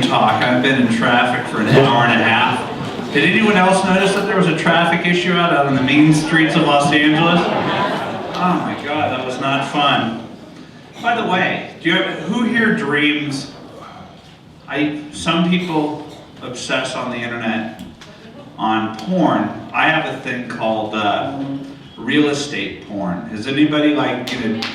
talk. I've been in traffic for an hour and a half. Did anyone else notice that there was a traffic issue out on the main streets of Los Angeles? Oh my God, that was not fun. By the way, who here dreams? Some people obsess on the internet on porn. I have a thing called real estate porn. Has anybody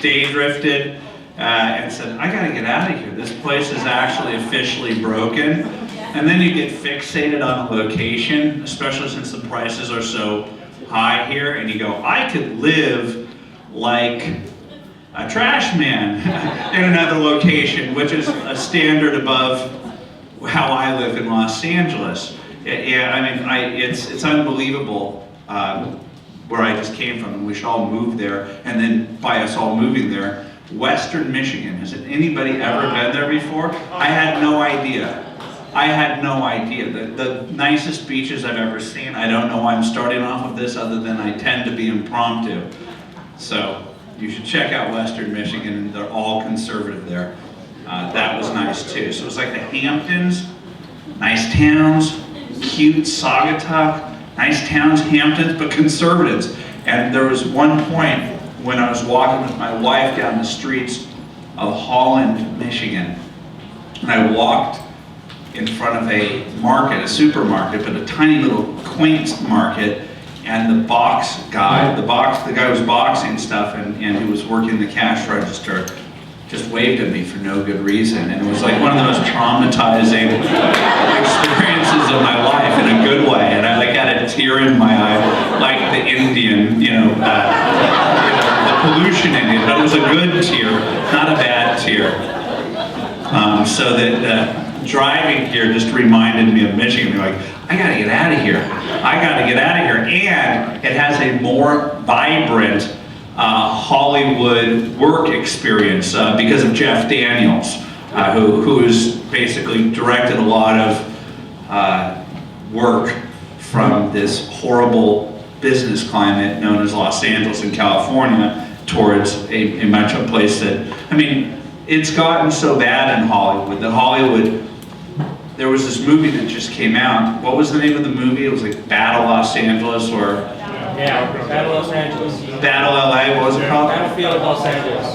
day drifted and said, I gotta get out of here. This place is actually officially broken. And then you get fixated on a location, especially since the prices are so high here, and you go, I could live like a trash man in another location, which is a standard above how I live in Los Angeles. Yeah, I mean, it's unbelievable where I just came from, and we should all move there, and then by us all moving there, Western Michigan. Has anybody ever been there before? I had no idea. The nicest beaches I've ever seen. I don't know why I'm starting off with this other than I tend to be impromptu. So you should check out Western Michigan. They're all conservative there. That was nice too. So it was like the Hamptons, nice towns, cute Saugatuck, nice towns, Hamptons, but conservatives. And there was one point when I was walking with my wife down the streets of Holland, Michigan, and I walked in front of a market, a supermarket, but a tiny little quaint market, and the guy who was boxing stuff and who was working the cash register just waved at me for no good reason. And it was like one of the most traumatizing experiences of my life in a good way. And I got a tear in my eye, like the Indian, the pollution Indian, but it was a good tear, not a bad tear. So that driving here just reminded me of Michigan. Like, I gotta get out of here. And it has a more vibrant Hollywood work experience because of Jeff Daniels, who's basically directed a lot of work from this horrible business climate known as Los Angeles in California towards a metro place that, I mean, it's gotten so bad in Hollywood that there was this movie that just came out. What was the name of the movie? It was like Battle Los Angeles or... Yeah, Battle Los Angeles. Battle LA, what was it called? Battlefield Los Angeles.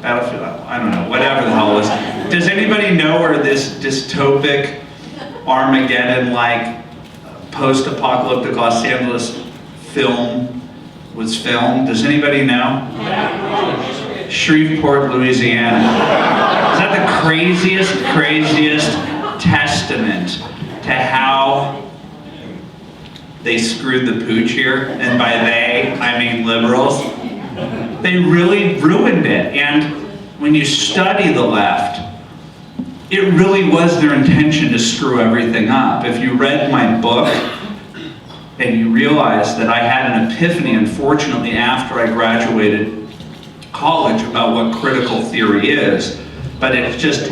Battlefield, I don't know, whatever the hell it was. Does anybody know where this dystopic, Armageddon-like, post-apocalyptic Los Angeles film was filmed? Does anybody know? Shreveport, Louisiana. Is that the craziest testament to how they screwed the pooch here? And by they, I mean liberals. They really ruined it. And when you study the left, it really was their intention to screw everything up. If you read my book and you realize that I had an epiphany, unfortunately, after I graduated college about what critical theory is, but it's just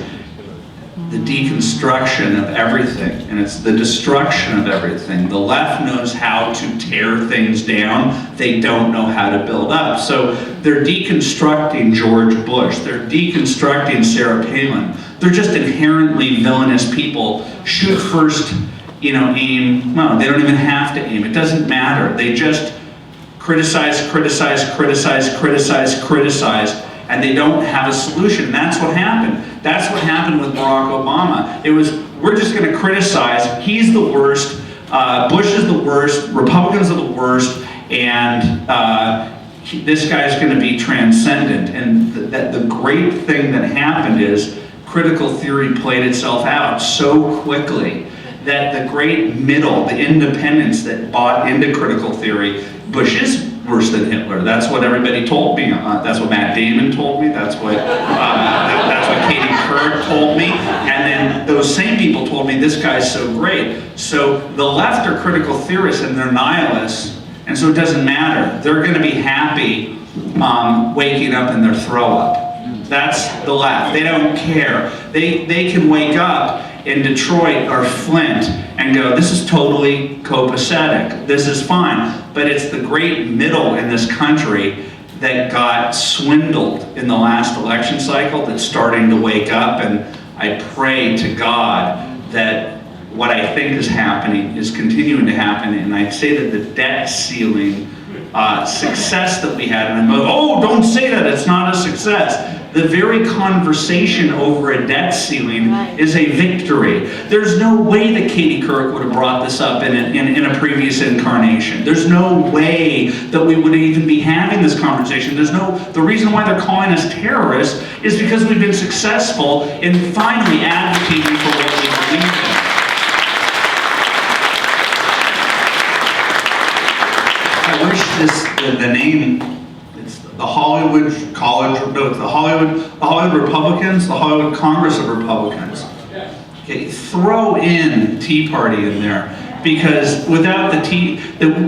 the deconstruction of everything, and it's the destruction of everything. The left knows how to tear things down. They don't know how to build up. So they're deconstructing George Bush. They're deconstructing Sarah Palin. They're just inherently villainous people. Shoot first, aim. No, they don't even have to aim. It doesn't matter. They just criticize, and they don't have a solution. That's what happened. That's what happened with Barack Obama. It was, we're just going to criticize. He's the worst. Bush is the worst. Republicans are the worst. And this guy's going to be transcendent. And the great thing that happened is critical theory played itself out so quickly that the great middle, the independents that bought into critical theory, Bush is worse than Hitler. That's what everybody told me. That's what Matt Damon told me. That's what Katie Couric told me. And then those same people told me this guy's so great. So the left are critical theorists and they're nihilists, and so it doesn't matter. They're going to be happy waking up in their throw up. That's the left. They don't care. They can wake up in Detroit or Flint and go, this is totally copacetic, this is fine. But it's the great middle in this country that got swindled in the last election cycle that's starting to wake up, and I pray to God that what I think is happening is continuing to happen, and I'd say that the debt ceiling success that we had, and I'm like, oh, don't say that, it's not a success. The very conversation over a debt ceiling is a victory. There's no way that Katie Couric would have brought this up in a previous incarnation. There's no way that we would even be having this conversation. The reason why they're calling us terrorists is because we've been successful in finally advocating for what we believe in. I wish the name, it's the Hollywood College, no, it's the Hollywood Republicans, the Hollywood Congress of Republicans. Okay, throw in Tea Party in there, because without that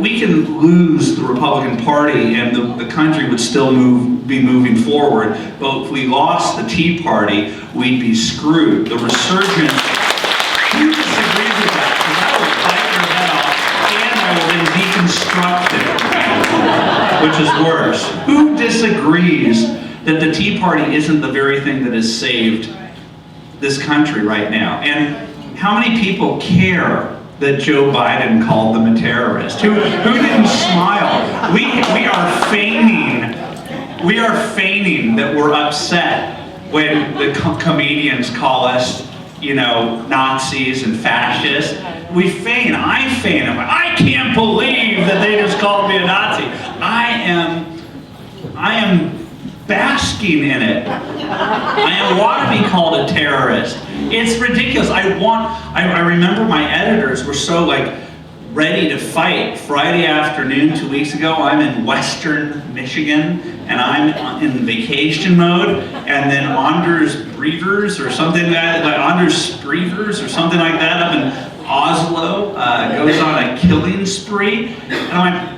we can lose the Republican Party and the country would still be moving forward, but if we lost the Tea Party, we'd be screwed. The resurgence, who disagrees with that? Because I will bite your head off and I will then deconstruct it. Which is worse. Who disagrees that the Tea Party isn't the very thing that has saved this country right now? And how many people care that Joe Biden called them a terrorist? Who didn't smile? We are feigning that we're upset when the comedians call us, Nazis and fascists. We feign. I feign. I'm like, I can't believe that they just called me a Nazi. I am basking in it. I want to be called a terrorist. It's ridiculous. I remember my editors were so ready to fight. Friday afternoon, 2 weeks ago, I'm in Western Michigan, and I'm in vacation mode, and then Anders Breivers or something Anders Breivers or something like that up in Oslo goes on a killing spree, and I'm like,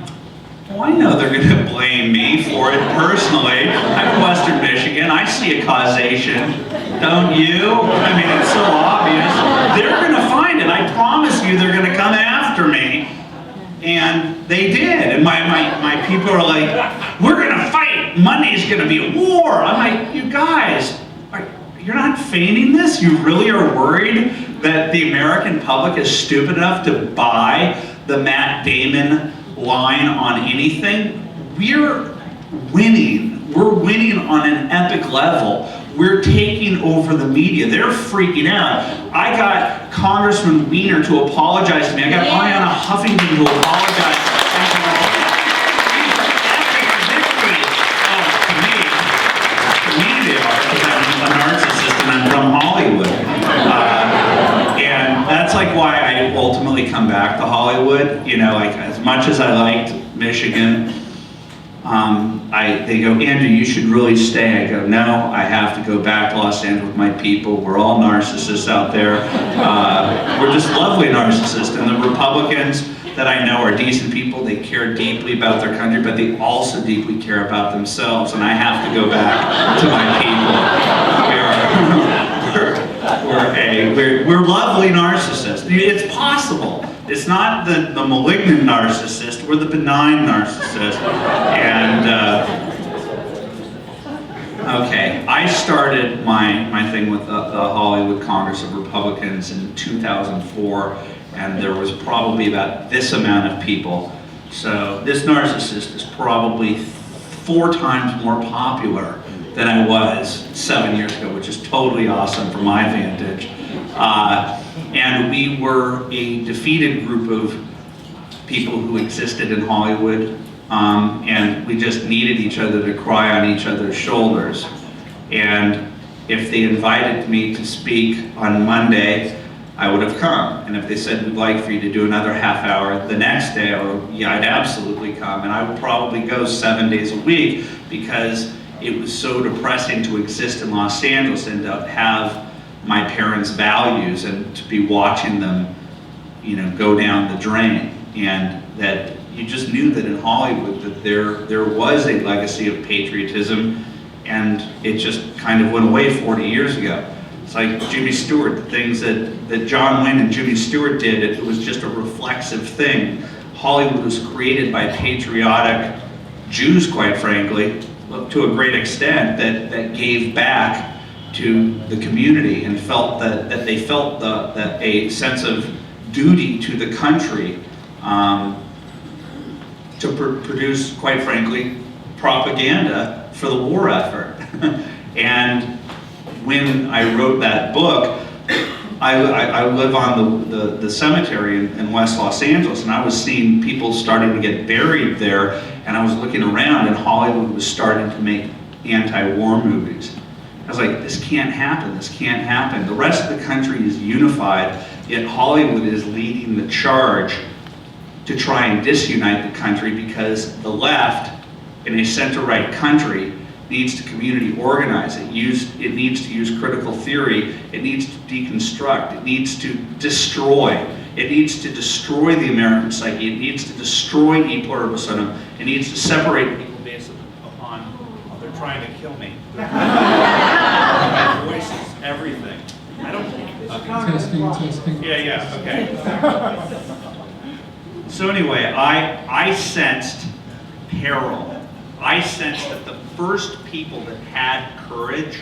well, I know they're going to blame me for it personally. I'm in Western Michigan. I see a causation. Don't you? I mean, it's so obvious. They're going to find it. I promise you they're going to come after me. And they did. And my people are like, we're going to fight. Monday's going to be a war. I'm like, you guys, you're not feigning this? You really are worried that the American public is stupid enough to buy the Matt Damon line on anything? We're winning. We're winning on an epic level. We're taking over the media. They're freaking out. I got Congressman Weiner to apologize to me. I got Ariana Huffington to apologize. To me they are, because I'm a narcissist and I'm from Hollywood. And that's why I ultimately come back to Hollywood. As much as I liked Michigan, they go, Andrew, you should really stay. I go, no, I have to go back to Los Angeles with my people. We're all narcissists out there. We're just lovely narcissists. And the Republicans that I know are decent people. They care deeply about their country, but they also deeply care about themselves. And I have to go back to my people. We're lovely narcissists. It's possible. It's not the malignant narcissist, we're the benign narcissist. And, okay, I started my thing with the Hollywood Congress of Republicans in 2004, and there was probably about this amount of people. So this narcissist is probably 4 times more popular than I was 7 years ago, which is totally awesome from my vantage. And we were a defeated group of people who existed in Hollywood, and we just needed each other to cry on each other's shoulders. And if they invited me to speak on Monday, I would have come. And if they said, we'd like for you to do another half hour the next day, I'd absolutely come. And I would probably go 7 days a week, because it was so depressing to exist in Los Angeles and to have my parents' values and to be watching them, go down the drain. And that you just knew that in Hollywood that there was a legacy of patriotism, and it just kind of went away 40 years ago. It's like Jimmy Stewart, the things that John Wayne and Jimmy Stewart did, it was just a reflexive thing. Hollywood was created by patriotic Jews, quite frankly, to a great extent, that gave back to the community and felt that they felt that a sense of duty to the country to produce, quite frankly, propaganda for the war effort. And when I wrote that book, I live on the cemetery in West Los Angeles, and I was seeing people starting to get buried there, and I was looking around, and Hollywood was starting to make anti-war movies. I was like, this can't happen, this can't happen. The rest of the country is unified, yet Hollywood is leading the charge to try and disunite the country, because the left, in a center-right country, needs to community organize. It needs to use critical theory. It needs to deconstruct. It needs to destroy. It needs to destroy the American psyche. It needs to destroy e pluribus unum. It needs to separate people based upon, oh, they're trying to kill me. My voice is everything. I don't think Testing. Yeah, okay. So anyway, I sensed peril. I sensed that the first people that had courage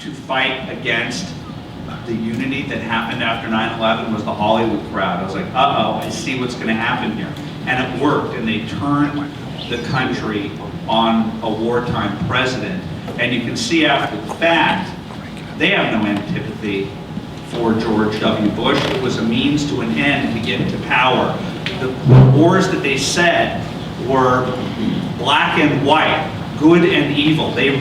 to fight against the unity that happened after 9/11 was the Hollywood crowd. I was like, uh-oh, I see what's going to happen here. And it worked, and they turned the country on a wartime president. And you can see after the fact, they have no antipathy for George W. Bush. It was a means to an end to get to power. The wars that they said were black and white, good and evil. They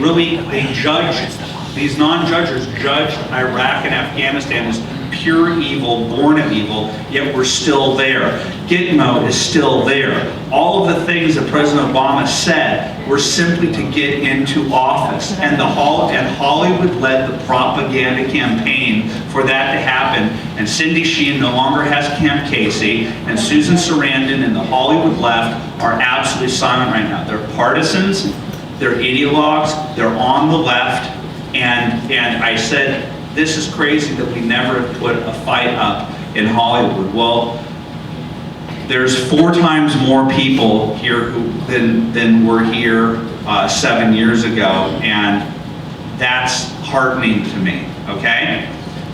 judged, these non-judges judged Iraq and Afghanistan as pure evil, born of evil, yet we're still there. Gitmo is still there. All of the things that President Obama said were simply to get into office. And Hollywood led the propaganda campaign for that to happen. And Cindy Sheehan no longer has Camp Casey, and Susan Sarandon and the Hollywood left are absolutely silent right now. They're partisans, they're ideologues, they're on the left, and I said, this is crazy that we never have put a fight up in Hollywood. Well, there's 4 times more people here than were here 7 years ago, and that's heartening to me, okay?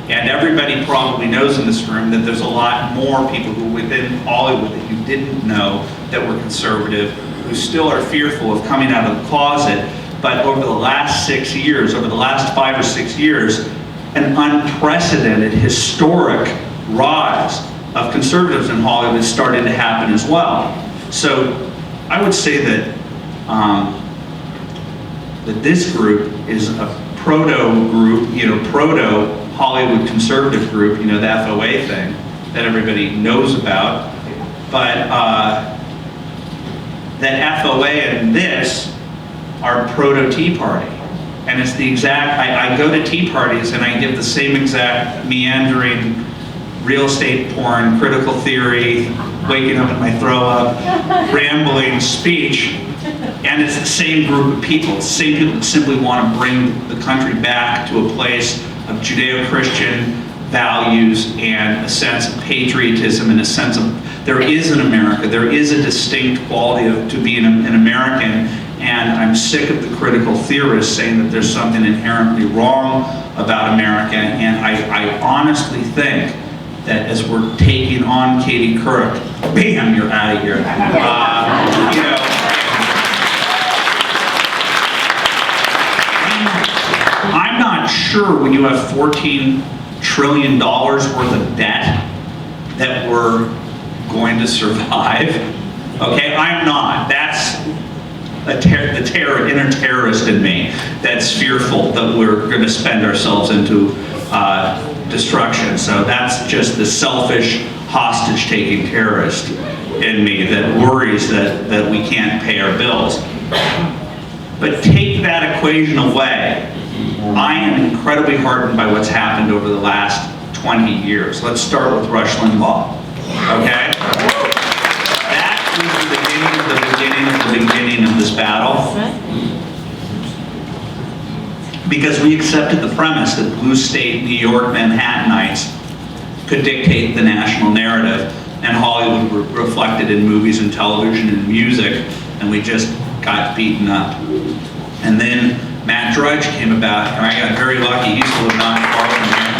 And everybody probably knows in this room that there's a lot more people who within Hollywood that you didn't know that were conservative, who still are fearful of coming out of the closet. But over the last 6 years, over the last 5 or 6 years, an unprecedented, historic rise of conservatives in Hollywood started to happen as well. So I would say that that this group is a proto-group, proto-Hollywood conservative group, the FOA thing that everybody knows about. But that FOA and this are proto-Tea Party. And it's the exact, I go to tea parties and I give the same exact meandering real estate porn, critical theory, waking up in my throw up, rambling speech. And it's the same group of people. It's the same people that simply want to bring the country back to a place of Judeo-Christian values and a sense of patriotism and a sense of there is an America, there is a distinct quality to being an American. And I'm sick of the critical theorists saying that there's something inherently wrong about America. And I honestly think that as we're taking on Katie Couric, bam, you're out of here. I'm not sure when you have $14 trillion worth of debt that we're going to survive. Okay, I'm not. That's the inner terrorist in me that's fearful that we're going to spend ourselves into destruction. So that's just the selfish, hostage-taking terrorist in me that worries that we can't pay our bills. But take that equation away. I am incredibly heartened by what's happened over the last 20 years. Let's start with Rush Limbaugh, okay? The beginning of this battle, because we accepted the premise that blue state New York Manhattanites could dictate the national narrative, and Hollywood reflected in movies and television and music, and we just got beaten up. And then Matt Drudge came about, and I got very lucky. He used to live not far from here.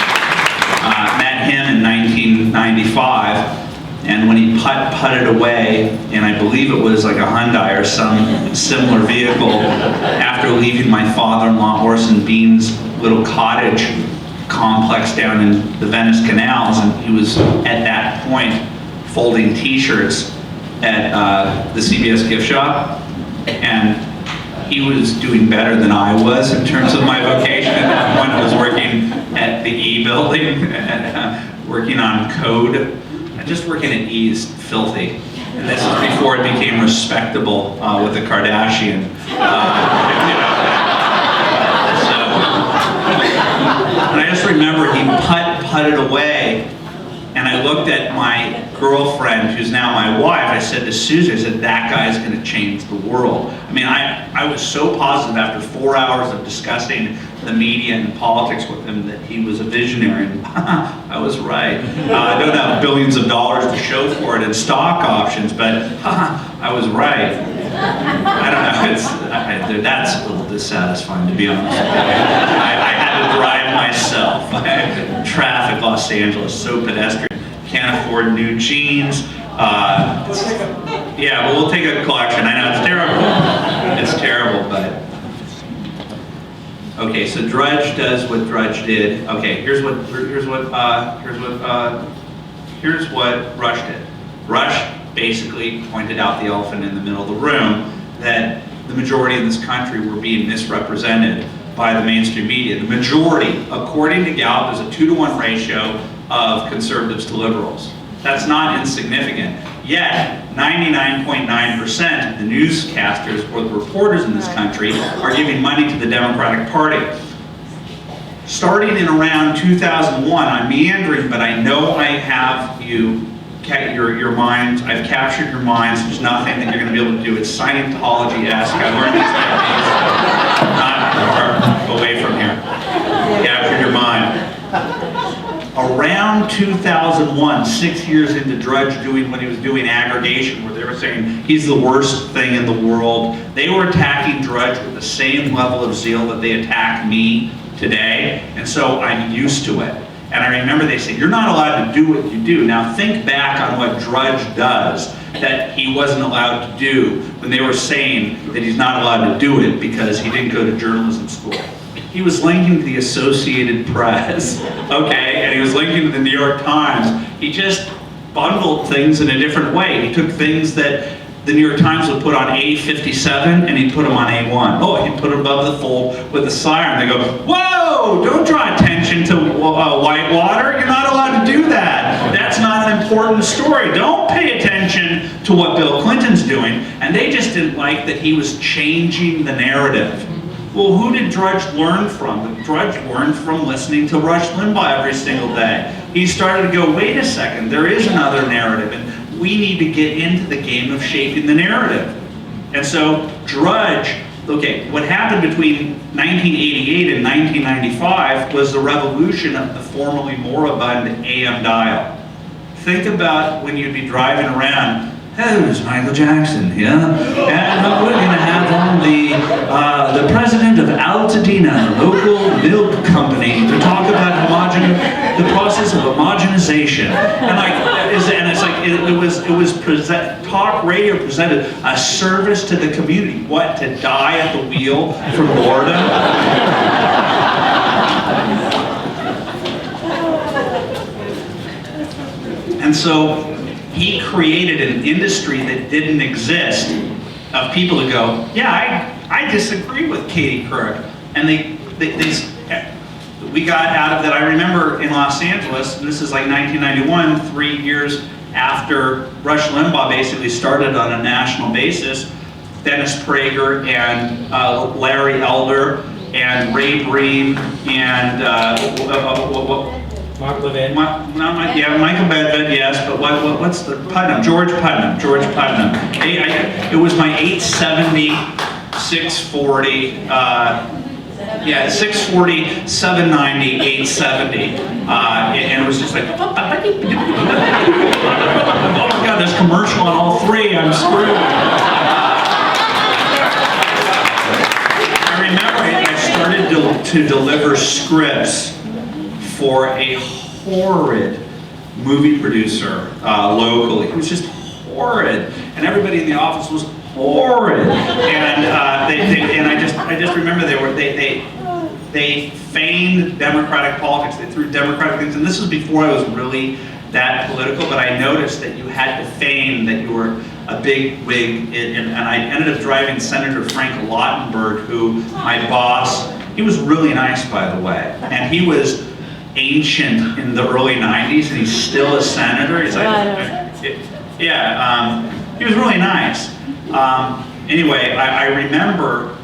Met him in 1995. And when he putted away, and I believe it was like a Hyundai or some similar vehicle, after leaving my father-in-law Orson Bean's little cottage complex down in the Venice canals, and he was at that point folding t-shirts at the CBS gift shop, and he was doing better than I was in terms of my vocation. At that point I was working at the E building, working on code. Just working at E is filthy. And this is before it became respectable with the Kardashian. And I just remember he putted away, and I looked at my girlfriend, who's now my wife. I said to Susan, I said, that guy's gonna change the world. I mean, I was so positive after 4 hours of discussing the media and politics with him that he was a visionary, and I was right. I don't have billions of dollars to show for it in stock options, but I was right. I don't know, that's a little dissatisfying, to be honest with you. I had to drive myself. Traffic, Los Angeles, so pedestrian. Can't afford new jeans. Yeah, well, we'll take a collection. I know, it's terrible. It's terrible, but... Okay, so Drudge does what Drudge did. Okay, here's what Rush did. Rush basically pointed out the elephant in the middle of the room, that the majority of this country were being misrepresented by the mainstream media. The majority, according to Gallup, is a 2-to-1 ratio of conservatives to liberals. That's not insignificant. Yet, 99.9% of the newscasters or the reporters in this country are giving money to the Democratic Party. Starting in around 2001, I'm meandering, but I know I have your minds, I've captured your minds. There's nothing that you're going to be able to do. It's Scientology-esque. I learned these techniques not far away from here. Captured your mind. Around 2001, 6 years into Drudge doing what he was doing, aggregation, where they were saying he's the worst thing in the world, they were attacking Drudge with the same level of zeal that they attack me today, and so I'm used to it. And I remember they said, you're not allowed to do what you do. Now think back on what Drudge does that he wasn't allowed to do when they were saying that he's not allowed to do it because he didn't go to journalism school. He was linking to the Associated Press, okay, and he was linking to the New York Times. He just bundled things in a different way. He took things that the New York Times would put on A57 and he'd put them on A1. Oh, he'd put them above the fold with a siren. They go, whoa, don't draw attention to Whitewater. You're not allowed to do that. That's not an important story. Don't pay attention to what Bill Clinton's doing. And they just didn't like that he was changing the narrative. Well, who did Drudge learn from? Drudge learned from listening to Rush Limbaugh every single day. He started to go, wait a second, there is another narrative, and we need to get into the game of shaping the narrative. And so Drudge, okay, what happened between 1988 and 1995 was the revolution of the formerly moribund AM dial. Think about when you'd be driving around, oh, it's Michael Jackson, yeah? And we're going to have on the president of Altadena, the local milk company, to talk about the process of homogenization. And it's like, talk radio presented a service to the community. What, to die at the wheel from boredom? And so, he created an industry that didn't exist of people to go, yeah, I disagree with Katie Couric. And we got out of that. I remember in Los Angeles, and this is like 1991, 3 years after Rush Limbaugh basically started on a national basis, Dennis Prager and Larry Elder and Ray Breen and Mark Levin. Michael Bedford, yes, but what's the Putnam? George Putnam. It was my 870, 640, 640, 790, 870, and it was just like, oh my God, there's commercial on all three. I'm screwed. I remember I to deliver scripts for a horrid movie producer locally. It was just horrid, and everybody in the office was horrid. And and I just remember they feigned Democratic politics. They threw Democratic things, and this was before I was really that political. But I noticed that you had to feign that you were a big wig, and I ended up driving Senator Frank Lautenberg, who my boss. He was really nice, by the way, and he was ancient in the early 90s, and he's still a senator. He's like, he was really nice. Anyway, I remember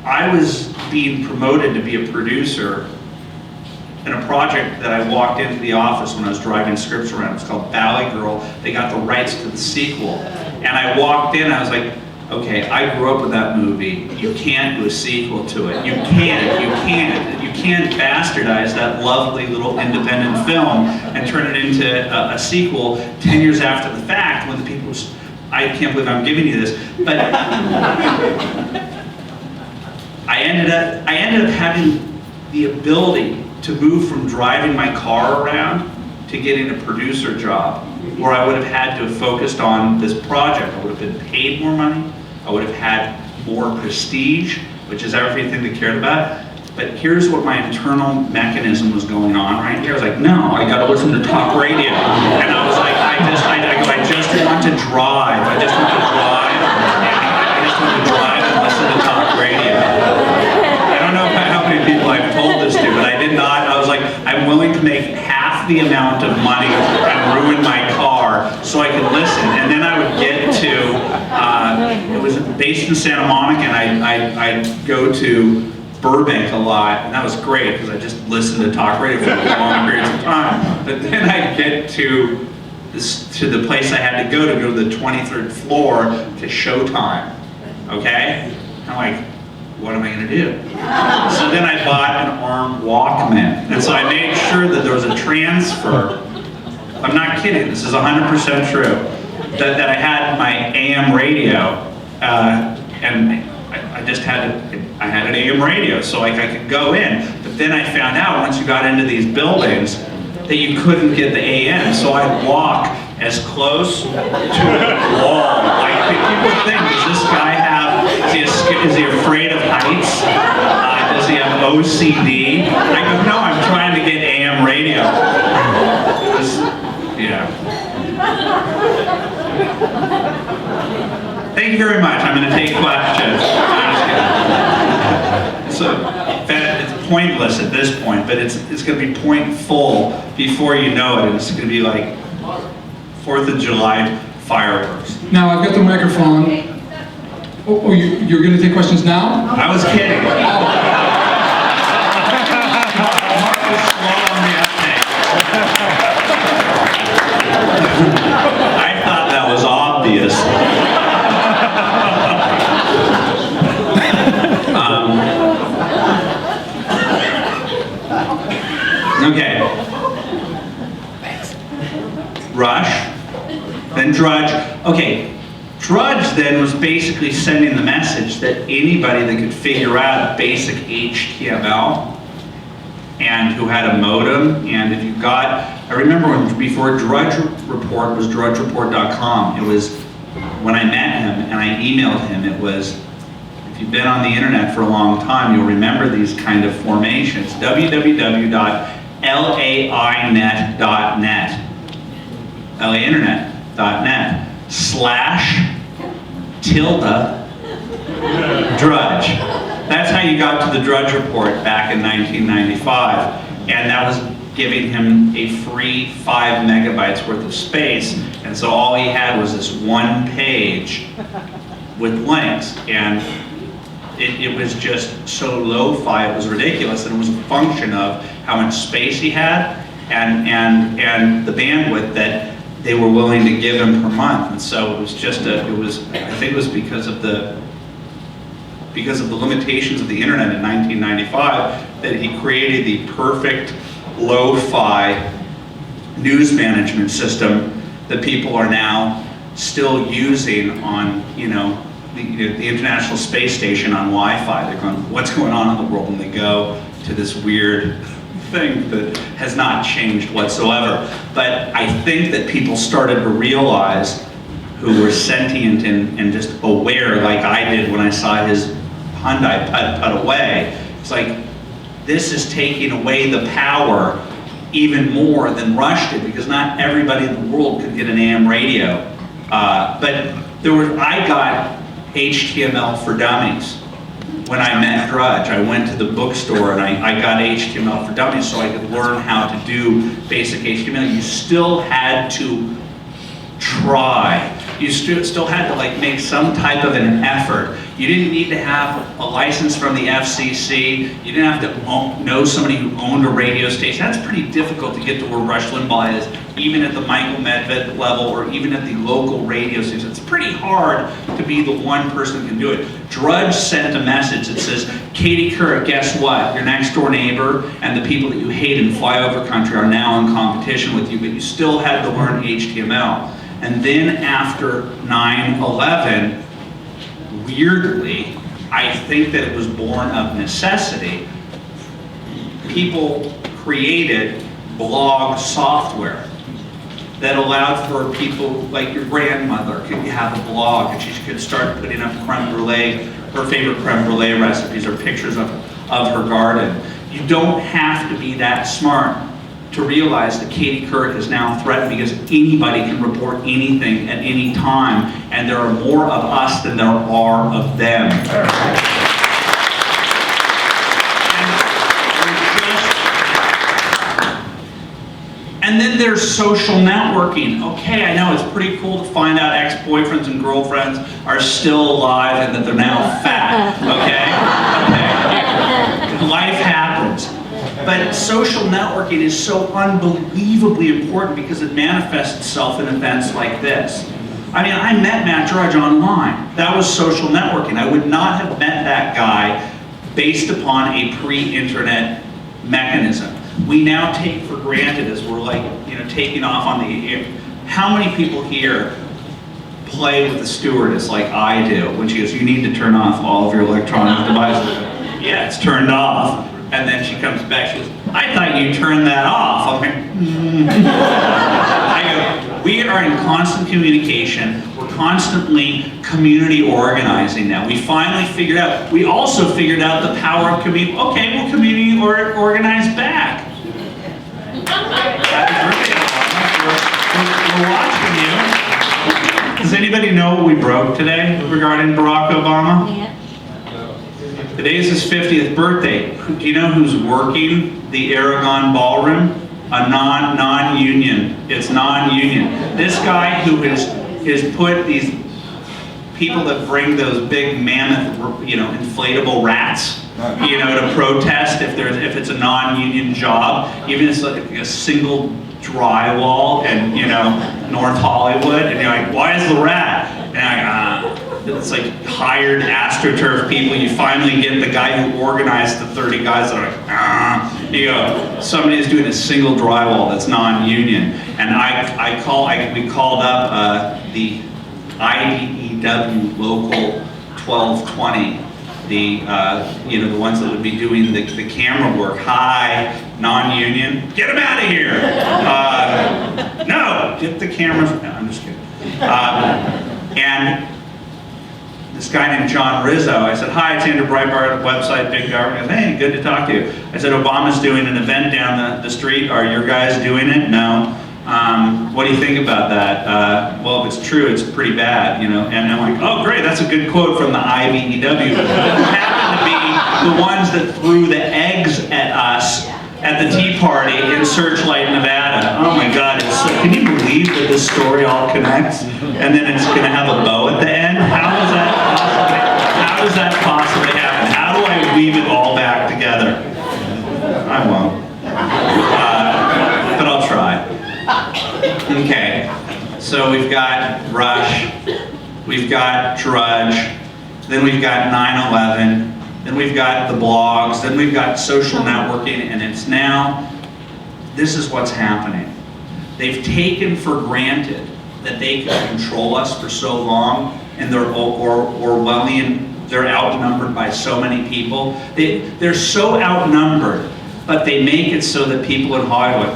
I was being promoted to be a producer in a project that I walked into the office when I was driving scripts around. It was called Valley Girl. They got the rights to the sequel. And I walked in, I was like, okay, I grew up with that movie. You can't do a sequel to it. You can't bastardize that lovely little independent film and turn it into a sequel 10 years after the fact when the people was, I can't believe I'm giving you this. But I ended up having the ability to move from driving my car around to getting a producer job, where I would have had to have focused on this project. I would have been paid more money. I would have had more prestige, which is everything they cared about. But here's what my internal mechanism was going on right here. I was like, no, I got to listen to talk radio. And I was like, I just want to drive. I just want to drive. I just want to drive and listen to talk radio. I don't know how many people I've told this to, but I did not. I was like, I'm willing to make half the amount of money and ruin my car so I could listen. And then I would get to, it was based in Santa Monica, and I'd go to Burbank a lot, and that was great because I just listened to talk radio for long periods of time. But then I'd get to the place I had to go to the 23rd floor to Showtime, okay? I'm like, what am I gonna do? So then I bought an arm Walkman, and so I made sure that there was a transfer. I'm not kidding, this is 100% true, that I had my AM radio, and I just had I had an AM radio, so like I could go in. But then I found out once you got into these buildings that you couldn't get the AM, so I'd walk as close to the wall. Like people think, does this guy have? Is he afraid of heights? Does he have OCD? I go, no, I'm trying to get AM radio. Yeah. Thank you very much. I'm going to take questions. So it's pointless at this point, but it's going to be point full before you know it, and it's going to be like 4th of July fireworks. Now I've got the microphone. Oh, you're going to take questions now? I was kidding. Mark was slow on the uptake. I thought that was obvious. Okay. Rush, then Drudge. Okay, Drudge then was basically sending the message that anybody that could figure out basic HTML and who had a modem, and if you got, I remember when before Drudge Report was drudgereport.com, it was, when I met him and I emailed him, it was, if you've been on the internet for a long time, you'll remember these kind of formations, www.lainet.net, LAinternet.net /tilde Drudge. That's how you got to the Drudge Report back in 1995, and that was giving him a free 5 megabytes worth of space, and so all he had was this one page with links, and it was just so lo-fi, it was ridiculous, and it was a function of how much space he had and the bandwidth that they were willing to give him per month. And so it was just I think it was because of the limitations of the internet in 1995 that he created the perfect lo-fi news management system that people are now still using on, the International Space Station on Wi-Fi. They're going, what's going on in the world? And they go to this weird thing that has not changed whatsoever. But I think that people started to realize, who were sentient and just aware, like I did when I saw his Hyundai put away. It's like, this is taking away the power even more than Rush did, because not everybody in the world could get an AM radio. But I got HTML for Dummies when I met Drudge. I went to the bookstore and I got HTML for Dummies so I could learn how to do basic HTML. You still had to try. You still had to like make some type of an effort. You didn't need to have a license from the FCC. You didn't have to know somebody who owned a radio station. That's pretty difficult to get to where Rush Limbaugh is, even at the Michael Medved level or even at the local radio station. It's pretty hard to be the one person that can do it. Drudge sent a message that says, Katie Couric, guess what? Your next door neighbor and the people that you hate in flyover country are now in competition with you, but you still had to learn HTML. And then after 9/11, weirdly, I think that it was born of necessity. People created blog software that allowed for people like your grandmother could have a blog and she could start putting up creme brulee, her favorite creme brulee recipes or pictures of her garden. You don't have to be that smart to realize that Katie Couric is now threatened, because anybody can report anything at any time, and there are more of us than there are of them. And then there's social networking. Okay, I know it's pretty cool to find out ex-boyfriends and girlfriends are still alive and that they're now fat. Okay? Life happens. But social networking is so unbelievably important because it manifests itself in events like this. I mean, I met Matt Drudge online. That was social networking. I would not have met that guy based upon a pre-internet mechanism. We now take for granted, as we're like, taking off on the, how many people here play with the stewardess like I do when she goes, you need to turn off all of your electronic devices. Yeah, it's turned off. And then she comes back, she goes, I thought you turned that off. I'm like, I go, we are in constant communication. We're constantly community organizing now. We finally figured out, we also figured out the power of community. Okay, we'll community organize back. We're watching you. Does anybody know what we broke today regarding Barack Obama? Yeah. Today's his 50th birthday. Do you know who's working the Aragon Ballroom? A non-union. It's non-union. This guy who has put these people that bring those big mammoth, inflatable rats, to protest if it's a non-union job, even if it's like a single drywall and North Hollywood, and you're like, why is the rat? And it's like hired AstroTurf people. You finally get the guy who organized the 30 guys that are like, somebody's doing a single drywall that's non-union. And we called up the IBEW local 1220, the ones that would be doing the camera work. Hi, non-union, get them out of here. No, get the cameras. No, I'm just kidding. And this guy named John Rizzo, I said, hi, it's Andrew Breitbart, website, Big Government. He goes, hey, good to talk to you. I said, Obama's doing an event down the street. Are your guys doing it? No. What do you think about that? Well, if it's true, it's pretty bad, And I'm like, oh, great, that's a good quote from the IBEW. Who happened to be the ones that threw the eggs at us at the Tea Party in Searchlight, Nevada. Oh my God, can you believe that this story all connects? And then it's gonna have a bow at the end? How does that possibly happen? How do I weave it all back together? I won't. But I'll try. Okay, so we've got Rush, we've got Drudge, then we've got 9/11, then we've got the blogs, then we've got social networking, and it's now, this is what's happening. They've taken for granted that they can control us for so long, and they're Orwellian, they're outnumbered by so many people. They're so outnumbered, but they make it so that people in Hollywood,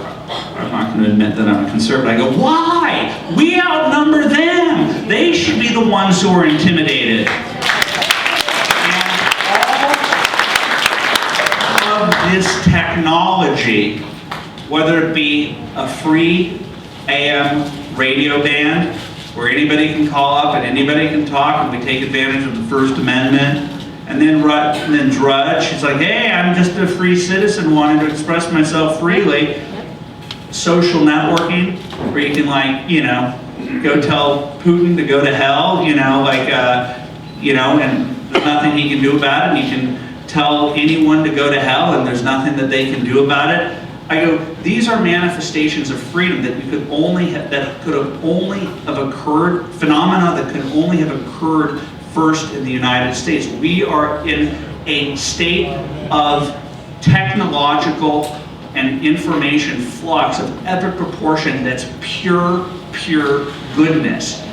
I'm not going to admit that I'm a conservative, I go, why? We outnumber them. They should be the ones who are intimidated. And all of this technology, whether it be a free AM radio band, where anybody can call up and anybody can talk, and we take advantage of the First Amendment. And then Drudge, she's like, hey, I'm just a free citizen wanting to express myself freely. Social networking, where you can, like, you know, go tell Putin to go to hell, you know, like, you know, and there's nothing he can do about it. He can tell anyone to go to hell, and there's nothing that they can do about it. I go, these are manifestations of freedom that we could only have, that could have only have occurred, phenomena that could only have occurred first in the United States. We are in a state of technological and information flux of epic proportion that's pure goodness.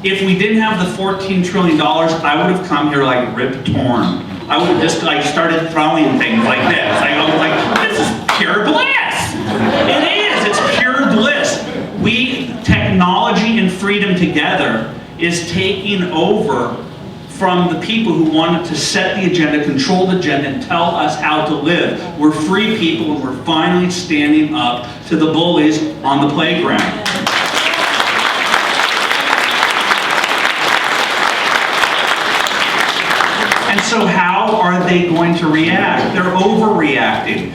If we didn't have the $14 trillion, I would have come here like Rip Torn. I would have just like started throwing things like this. I go like, this is pure bliss. It is, it's pure bliss. Technology and freedom together is taking over from the people who wanted to set the agenda, control the agenda, and tell us how to live. We're free people, and we're finally standing up to the bullies on the playground. And so how are they going to react? They're overreacting.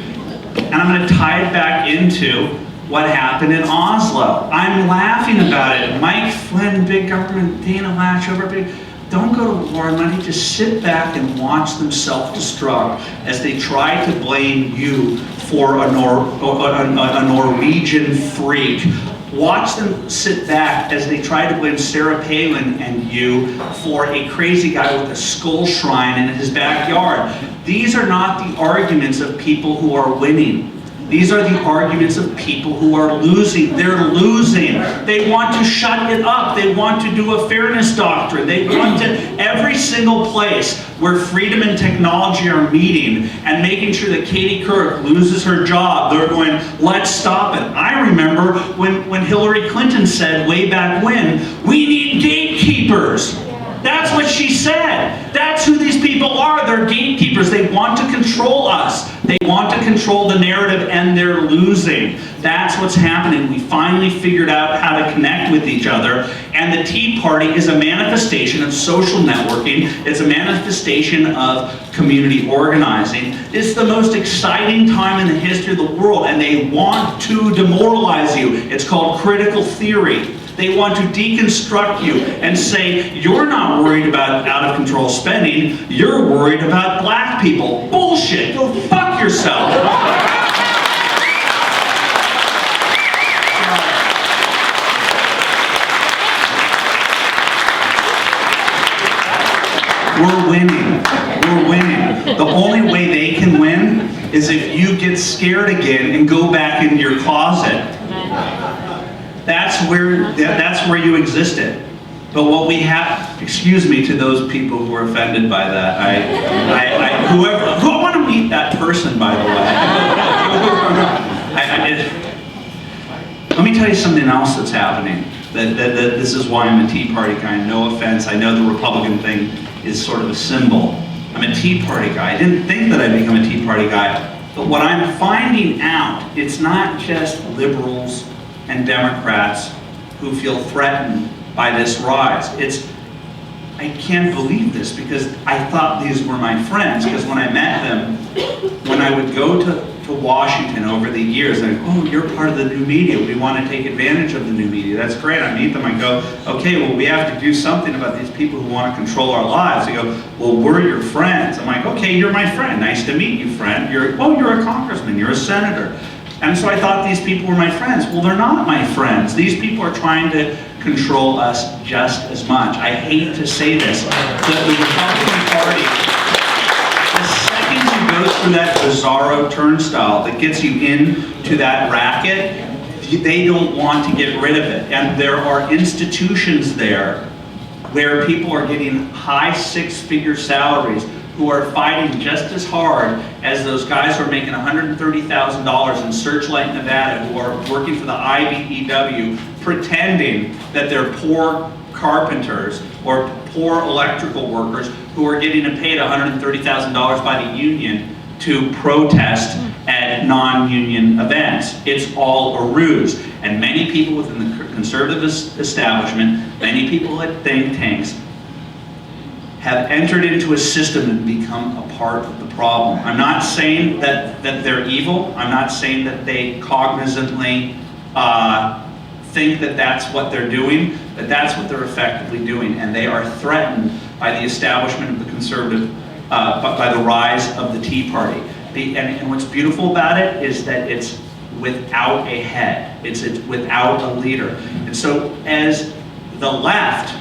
And I'm going to tie it back into what happened in Oslo. I'm laughing about it. Mike Flynn, big government, Dana Latchover, big. Don't go to war, money. Just sit back and watch them self-destruct as they try to blame you for a Norwegian freak. Watch them sit back as they try to blame Sarah Palin and you for a crazy guy with a skull shrine in his backyard. These are not the arguments of people who are winning. These are the arguments of people who are losing. They're losing. They want to shut it up. They want to do a fairness doctrine. They want to, every single place where freedom and technology are meeting and making sure that Katie Couric loses her job, they're going, let's stop it. I remember when Hillary Clinton said way back when, we need gatekeepers. That's what she said. That's who these people are. They're gatekeepers. They want to control us. They want to control the narrative, and they're losing. That's what's happening. We finally figured out how to connect with each other, and the Tea Party is a manifestation of social networking. It's a manifestation of community organizing. It's the most exciting time in the history of the world, and they want to demoralize you. It's called critical theory. They want to deconstruct you and say, you're not worried about out-of-control spending, you're worried about black people. Bullshit, go fuck yourself. We're winning. We're winning. The only way they can win is if you get scared again and go back into your closet. That's where you existed. But what we have, excuse me to those people who are offended by that. I want to meet that person, by the way. Let me tell you something else that's happening. That this is why I'm a Tea Party guy. No offense, I know the Republican thing is sort of a symbol. I'm a Tea Party guy. I didn't think that I'd become a Tea Party guy. But what I'm finding out, it's not just liberals and Democrats who feel threatened by this rise. I can't believe this because I thought these were my friends, because when I met them, when I would go to Washington over the years, I go, oh, you're part of the new media. We want to take advantage of the new media. That's great. I meet them. I go, okay, well, we have to do something about these people who want to control our lives. They go, well, we're your friends. I'm like, okay, you're my friend. Nice to meet you, friend. You're a congressman. You're a senator. And so I thought these people were my friends. Well, they're not my friends. These people are trying to control us just as much. I hate to say this, but the Republican Party, the second you go through that bizarro turnstile that gets you into that racket, they don't want to get rid of it. And there are institutions there where people are getting high six-figure salaries who are fighting just as hard as those guys who are making $130,000 in Searchlight, Nevada, who are working for the IBEW, pretending that they're poor carpenters or poor electrical workers who are getting paid $130,000 by the union to protest at non-union events. It's all a ruse. And many people within the conservative establishment, many people at think tanks, have entered into a system and become a part of the problem. I'm not saying that they're evil. I'm not saying that they cognizantly think that that's what they're doing, but that's what they're effectively doing. And they are threatened by the establishment of the conservative, by the rise of the Tea Party. And what's beautiful about it is that it's without a head. It's without a leader. And so as the left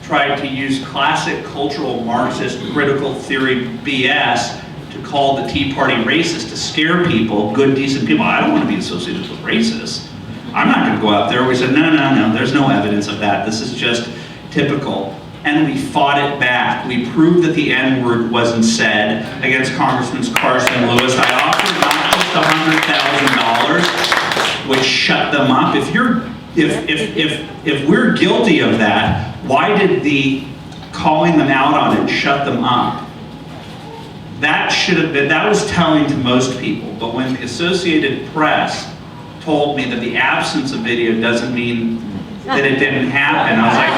tried to use classic cultural Marxist critical theory BS to call the Tea Party racist to scare people, good, decent people. I don't want to be associated with racists. I'm not going to go out there. We said, no, there's no evidence of that. This is just typical. And we fought it back. We proved that the N-word wasn't said against Congressman Carson Lewis. I offered not just $100,000, which shut them up. If we're guilty of that, why did the calling them out on it shut them up? That should have been, that was telling to most people. But when the Associated Press told me that the absence of video doesn't mean that it didn't happen, I was like,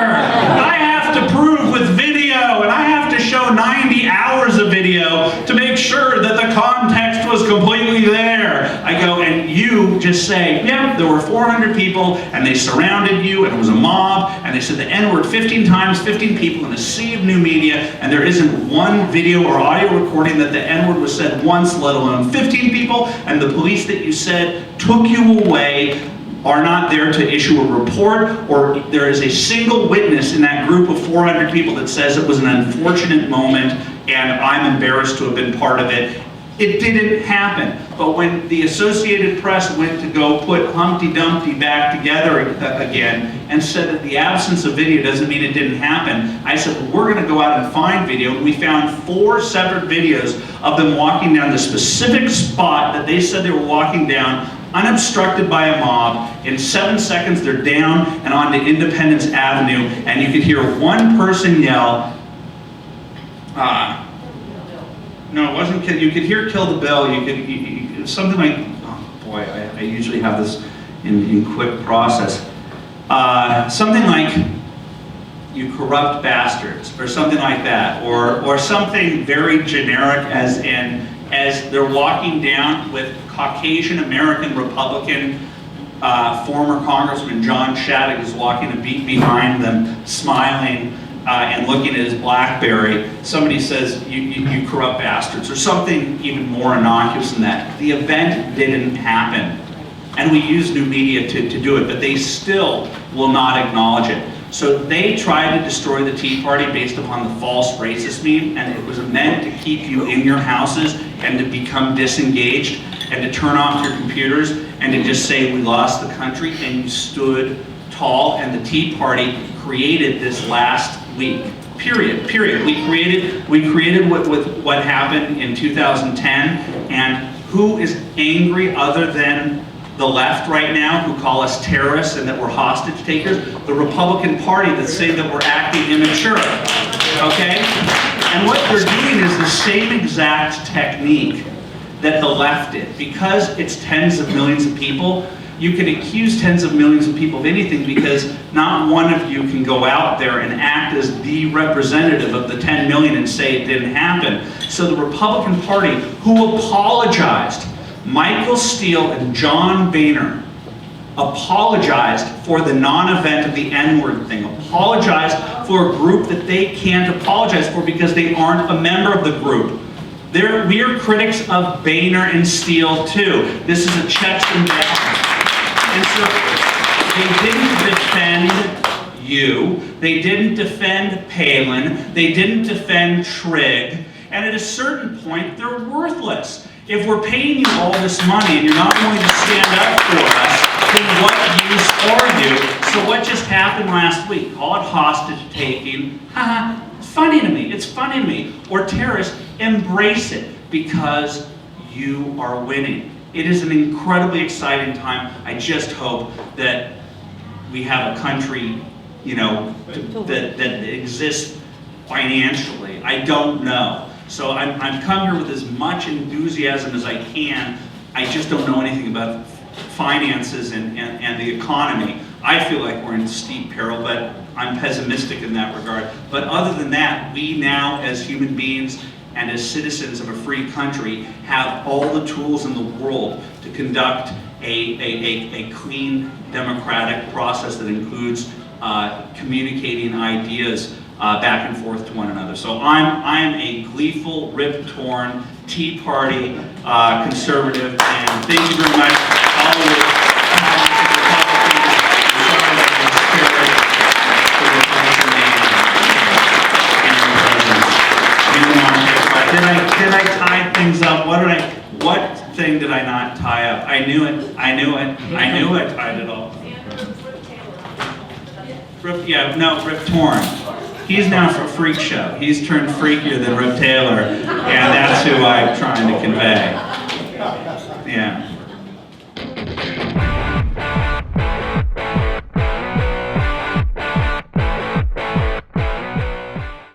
I have to prove with video, and I have to show 90 hours of video to make sure that the context was completely there. I go, and you just say, yeah, there were 400 people, and they surrounded you, and it was a mob, and they said the N-word 15 times, 15 people in a sea of new media, and there isn't one video or audio recording that the N-word was said once, let alone 15 people, and the police that you said took you away are not there to issue a report, or there is a single witness in that group of 400 people that says it was an unfortunate moment and I'm embarrassed to have been part of it. It didn't happen. But when the Associated Press went to go put Humpty Dumpty back together again and said that the absence of video doesn't mean it didn't happen, I said, well, we're going to go out and find video. And we found 4 separate videos of them walking down the specific spot that they said they were walking down, unobstructed by a mob. In 7 seconds, they're down and onto Independence Avenue, and you could hear one person yell, no, it wasn't, you could hear Kill the Bill, something like, oh boy, I usually have this in quick process. Something like, you corrupt bastards, or something like that, or something very generic as they're walking down with Caucasian American Republican former Congressman John Shattuck is walking a beat behind them, smiling and looking at his BlackBerry. Somebody says, you corrupt bastards, or something even more innocuous than that. The event didn't happen. And we use new media to do it, but they still will not acknowledge it. So they tried to destroy the Tea Party based upon the false racist meme, and it was meant to keep you in your houses and to become disengaged and to turn off your computers and to just say we lost the country, and you stood tall. And the Tea Party created this last week. Period. We created what happened in 2010, and who is angry other than the left right now, who call us terrorists and that we're hostage takers? The Republican Party that say that we're acting immature, okay? And what they're doing is the same exact technique that the left did. Because it's tens of millions of people, you can accuse tens of millions of people of anything, because not one of you can go out there and act as the representative of the 10 million and say it didn't happen. So the Republican Party, who apologized, Michael Steele and John Boehner apologized for the non-event of the N-word thing, apologized for a group that they can't apologize for because they aren't a member of the group. We are critics of Boehner and Steele too. This is a checks and balances. And so they didn't defend you, they didn't defend Palin, they didn't defend Trigg, and at a certain point they're worthless. If we're paying you all this money and you're not willing to stand up for us, then what use are you? So what just happened last week? Call it hostage taking. Haha, it's funny to me. It's funny to me. Or terrorists, embrace it because you are winning. It is an incredibly exciting time. I just hope that we have a country, you know, that exists financially. I don't know. So I'm come here with as much enthusiasm as I can. I just don't know anything about finances and the economy. I feel like we're in steep peril, but I'm pessimistic in that regard. But other than that, we now as human beings and as citizens of a free country have all the tools in the world to conduct a clean democratic process that includes communicating ideas back and forth to one another. So I'm a gleeful, rip-torn, Tea Party conservative, and thank you very much. All of the Did I tie things up? What thing did I not tie up? I knew it. I tied it all. Rip Torn. He's now for Freak Show. He's turned freakier than Rip Taylor, and that's who I'm trying to convey.